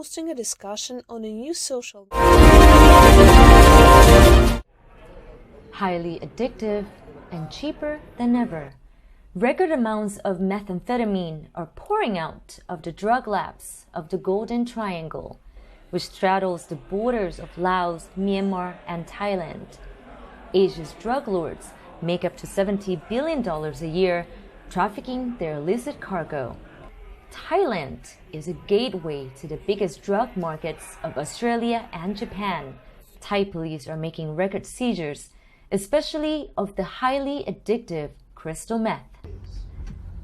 hosting a discussion on a new social highly addictive and cheaper than ever. Record amounts of methamphetamine are pouring out of the drug labs of the Golden Triangle, which straddles the borders of Laos, Myanmar, and Thailand. Asia's drug lords make up to $70 billion a year, trafficking their illicit cargo. Thailand is a gateway to the biggest drug markets of Australia and Japan. Thai police are making record seizures, especially of the highly addictive crystal meth.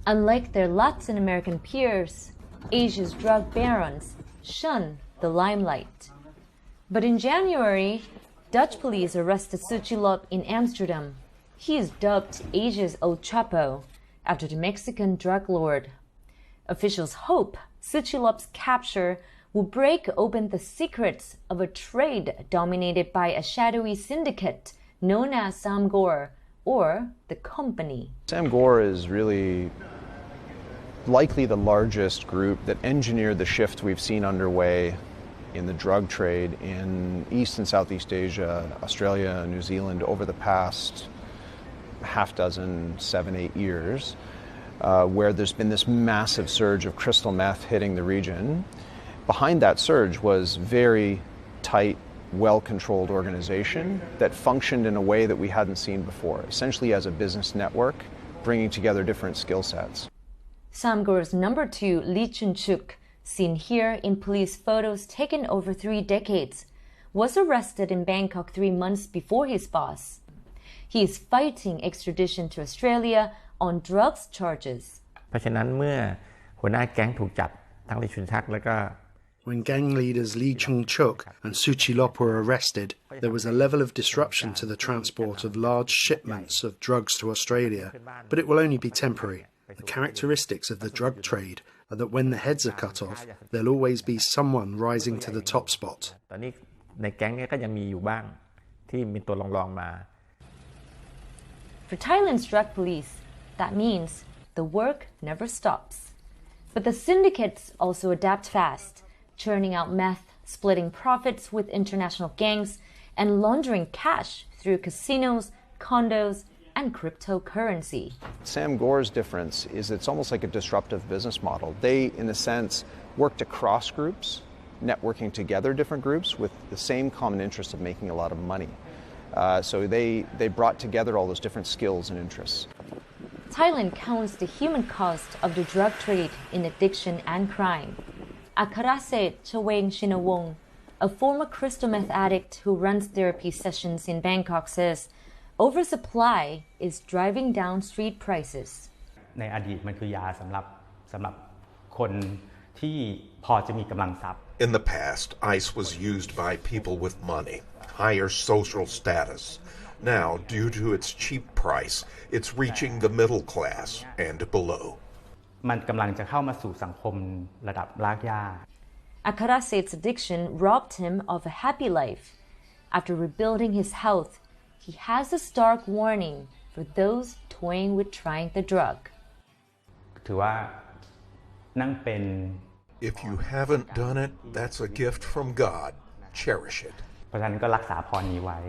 Unlike their Latin American peers, Asia's drug barons shun the limelight. But in January, Dutch police arrested Tse Chi Lop in Amsterdam. He is dubbed Asia's El Chapo after the Mexican drug lord. Officials hope Tse Chi Lop's capture will break open the secrets of a trade dominated by a shadowy syndicate known as Samgor, or the company. Samgor is really likely the largest group that engineered the shift we've seen underway in the drug trade in East and Southeast Asia, Australia, New Zealand over the past half dozen, 7-8 years, where there's been this massive surge of crystal meth hitting the region. Behind that surge was very tight, well-controlled organization that functioned in a way that we hadn't seen before, essentially as a business network, bringing together different skill sets. Samgor's number 2, Lee Chun-chuk, seen here in police photos taken over 3 decades, was arrested in Bangkok 3 months before his boss. He is fighting extradition to Australia on drugs charges. เพราะฉะนั้นเมื่อหัวหน้าแก๊งถูกจับทั้งลิชุนทักและก็ When gang leaders Lee Chung-chuk and Tse Chi Lop were arrested, there was a level of disruption to the transport of large shipments of drugs to Australia, but it will only be temporary. The characteristics of the drug trade are that when the heads are cut off, there'll always be someone rising to the top spot. ตอนนี้ในแก๊งนี้ก็ยังมีอยู่บ้างที่มีตัวรองๆมา For Thailand's drug police, that means the work never stops. But the syndicates also adapt fast, churning out meth, splitting profits with international gangs, and laundering cash through casinos, condos, and cryptocurrency. Samgor's difference is it's almost like a disruptive business model. They, in a sense, worked across groups, networking together different groups with the same common interest of making a lot of money. So they brought together all those different skills and interests. Thailand counts the human cost of the drug trade in addiction and crime. Akaraset Chaweng Shinawong, a former crystal meth addict who runs therapy sessions in Bangkok, says oversupply is driving down street prices. ในอดีตมันคือยาสำหรับคนที่พอจะมีกำลังทรัพย์ In the past, ice was used by people with money, higher social status. Now, due to its cheap price, it's reaching the middle class and below. มันกำลังจะเข้ามาสู่สังคมระดับรากหญ้า Akaraset's addiction robbed him of a happy life. After rebuilding his health, he has a stark warning for those toying with trying the drug. ถือว่านั่งเป็น If you haven't done it, that's a gift from God. Cherish it. เพราะฉะนั้นก็รักษาพรนี้ไว้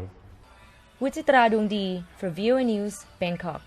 Vijitra Duangdee for VOA News, Bangkok.